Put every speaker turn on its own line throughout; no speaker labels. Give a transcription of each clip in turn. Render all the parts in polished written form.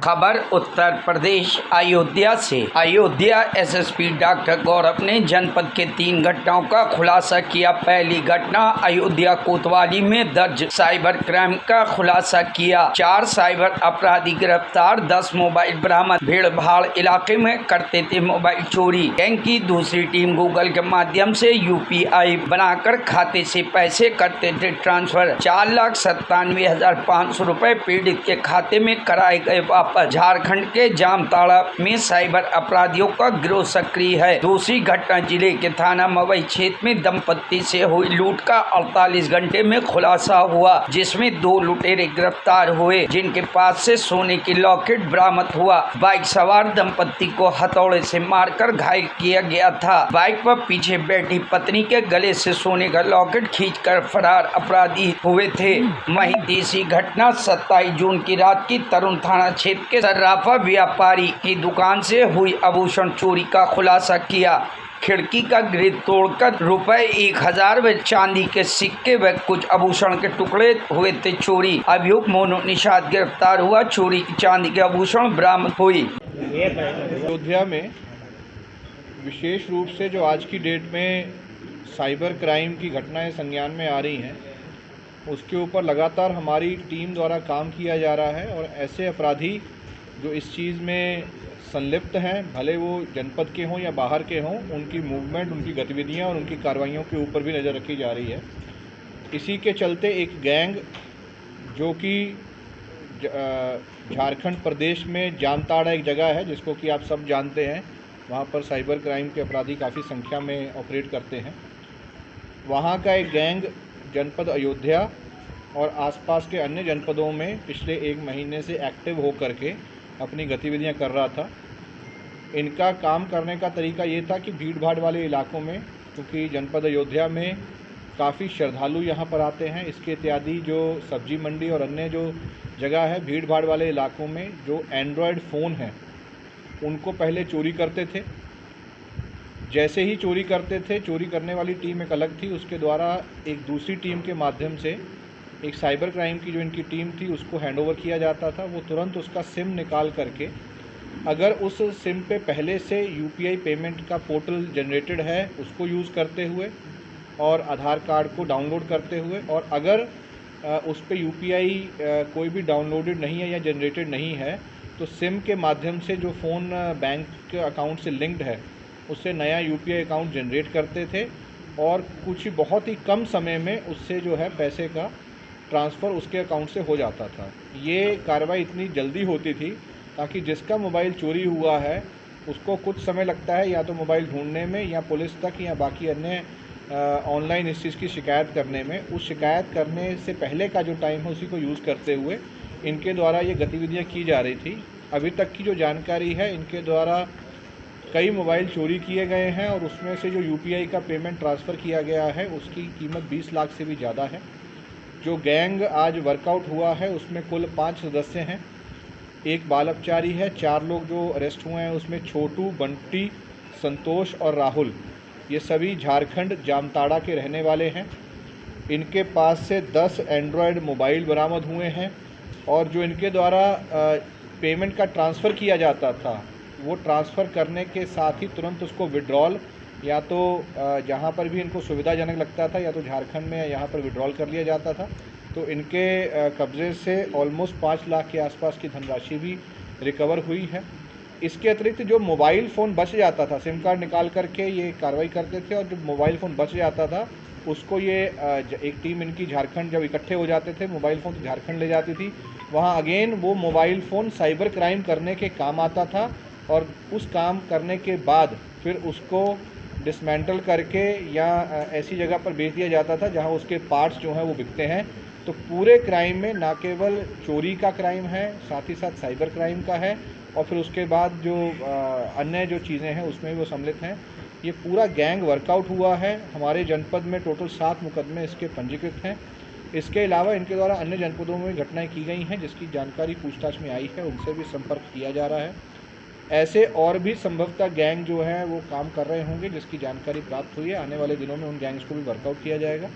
खबर उत्तर प्रदेश अयोध्या से। Ayodhya SSP doctor गौरव ने जनपद के 3 घटनाओं का खुलासा किया। पहली घटना अयोध्या कोतवाली में दर्ज साइबर क्राइम का खुलासा किया। 4 साइबर अपराधी गिरफ्तार, 10 मोबाइल बरामद। भीड़ भाड़ इलाके में करते थे मोबाइल चोरी। गैंग की दूसरी टीम गूगल के माध्यम से यूपीआई बनाकर खाते से पैसे करते थे ट्रांसफर। 4,97,500 रुपए पीड़ित के खाते में कराए गए वापस। झारखंड के जामताड़ा में साइबर अपराधियों का गिरोह सक्रिय है। दूसरी घटना जिले के थाना मवई क्षेत्र में दंपत्ति से हुई लूट का 48 घंटे में खुलासा हुआ, जिसमें 2 लुटेरे गिरफ्तार हुए, जिनके पास से सोने की लॉकेट बरामद हुआ। बाइक सवार दंपत्ति को हथौड़े से मारकर घायल किया गया था। बाइक पर पीछे बैठी पत्नी के गले से सोने का लॉकेट खींचकर फरार अपराधी हुए थे। वहीं तीसरी घटना 27 जून की रात की तरुण थाना क्षेत्र के सर्राफा व्यापारी की दुकान से हुई आभूषण चोरी का खुलासा किया। खिड़की का ग्रिल तोड़कर ₹1000 व चांदी के सिक्के व कुछ आभूषण के टुकड़े हुए थे चोरी। अभियुक्त मोनू निषाद गिरफ्तार हुआ। चोरी की चांदी के आभूषण बरामद हुई।
अयोध्या में विशेष रूप से जो आज की डेट में साइबर क्राइम की घटनाएं संज्ञान में आ रही हैं, उसके ऊपर लगातार हमारी टीम द्वारा काम किया जा रहा है। और ऐसे अपराधी जो इस चीज़ में संलिप्त हैं, भले वो जनपद के हों या बाहर के हों, उनकी मूवमेंट, उनकी गतिविधियां और उनकी कार्रवाइयों के ऊपर भी नज़र रखी जा रही है। इसी के चलते एक गैंग जो कि झारखंड प्रदेश में जामताड़ा एक जगह है जिसको कि आप सब जानते हैं, वहाँ पर साइबर क्राइम के अपराधी काफ़ी संख्या में ऑपरेट करते हैं। वहाँ का एक गैंग जनपद अयोध्या और आसपास के अन्य जनपदों में पिछले 1 महीने से एक्टिव होकर के अपनी गतिविधियां कर रहा था। इनका काम करने का तरीका ये था कि भीड़ भाड़ वाले इलाकों में, क्योंकि जनपद अयोध्या में काफ़ी श्रद्धालु यहाँ पर आते हैं, इसके इत्यादि जो सब्जी मंडी और अन्य जो जगह है भीड़ भाड़ वाले इलाकों में, जो एंड्रॉयड फ़ोन हैं उनको पहले चोरी करते थे। जैसे ही चोरी करते थे, चोरी करने वाली टीम एक अलग थी, उसके द्वारा एक दूसरी टीम के माध्यम से एक साइबर क्राइम की जो इनकी टीम थी उसको हैंडओवर किया जाता था। वो तुरंत उसका सिम निकाल करके, अगर उस सिम पे पहले से यूपीआई पेमेंट का पोर्टल जनरेटेड है, उसको यूज़ करते हुए और आधार कार्ड को डाउनलोड करते हुए, और अगर उस पे यूपीआई कोई भी डाउनलोडेड नहीं है या जनरेटेड नहीं है, तो सिम के माध्यम से जो फ़ोन बैंक के अकाउंट से लिंक्ड है उससे नया यूपीआई अकाउंट जनरेट करते थे और कुछ बहुत ही कम समय में उससे जो है पैसे का ट्रांसफ़र उसके अकाउंट से हो जाता था। ये कार्रवाई इतनी जल्दी होती थी ताकि जिसका मोबाइल चोरी हुआ है उसको कुछ समय लगता है या तो मोबाइल ढूंढने में या पुलिस तक या बाकी अन्य ऑनलाइन इस चीज़ की शिकायत करने में। उस शिकायत करने से पहले का जो टाइम है उसी को यूज़ करते हुए इनके द्वारा ये गतिविधियाँ की जा रही थी। अभी तक की जो जानकारी है, इनके द्वारा कई मोबाइल चोरी किए गए हैं और उसमें से जो यूपीआई का पेमेंट ट्रांसफ़र किया गया है उसकी कीमत 20 लाख से भी ज़्यादा है। जो गैंग आज वर्कआउट हुआ है उसमें कुल 5 सदस्य हैं, एक बाल अपचारी है। 4 लोग जो अरेस्ट हुए हैं उसमें छोटू, बंटी, संतोष और राहुल, ये सभी झारखंड जामताड़ा के रहने वाले हैं। इनके पास से 10 एंड्रॉयड मोबाइल बरामद हुए हैं और जो इनके द्वारा पेमेंट का ट्रांसफ़र किया जाता था, वो ट्रांसफ़र करने के साथ ही तुरंत उसको विड्रॉल या तो जहाँ पर भी इनको सुविधाजनक लगता था या तो झारखंड में या यहाँ पर विड्रॉल कर लिया जाता था। तो इनके कब्ज़े से ऑलमोस्ट 5 लाख के आसपास की धनराशि भी रिकवर हुई है। इसके अतिरिक्त जो मोबाइल फ़ोन बच जाता था, सिम कार्ड निकाल करके ये कार्रवाई करते थे और जो मोबाइल फ़ोन बच जाता था उसको ये एक टीम इनकी झारखंड जब इकट्ठे हो जाते थे, मोबाइल फ़ोन तो झारखंड ले जाती थी, वहाँ अगेन वो मोबाइल फ़ोन साइबर क्राइम करने के काम आता था और उस काम करने के बाद फिर उसको डिसमेंटल करके या ऐसी जगह पर बेच दिया जाता था जहां उसके पार्ट्स जो हैं वो बिकते हैं। तो पूरे क्राइम में ना केवल चोरी का क्राइम है, साथ ही साथ साइबर क्राइम का है और फिर उसके बाद जो अन्य जो चीज़ें हैं उसमें भी वो सम्मिलित हैं। ये पूरा गैंग वर्कआउट हुआ है। हमारे जनपद में टोटल 7 मुकदमे इसके पंजीकृत हैं। इसके अलावा इनके द्वारा अन्य जनपदों में घटनाएँ की गई हैं जिसकी जानकारी पूछताछ में आई है, उनसे भी संपर्क किया जा रहा है। ऐसे और भी संभवतः गैंग जो हैं वो काम कर रहे होंगे जिसकी जानकारी प्राप्त हुई है। आने वाले दिनों में उन गैंग्स को भी वर्कआउट किया जाएगा।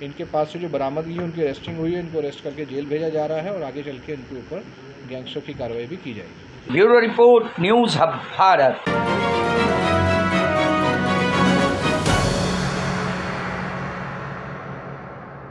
इनके पास से जो बरामदगी है उनकी अरेस्टिंग हुई है, इनको अरेस्ट करके जेल भेजा जा रहा है और आगे चल के इनके ऊपर गैंगस्टर की कार्रवाई भी की जाएगी।
Bureau report, news hub Bharat.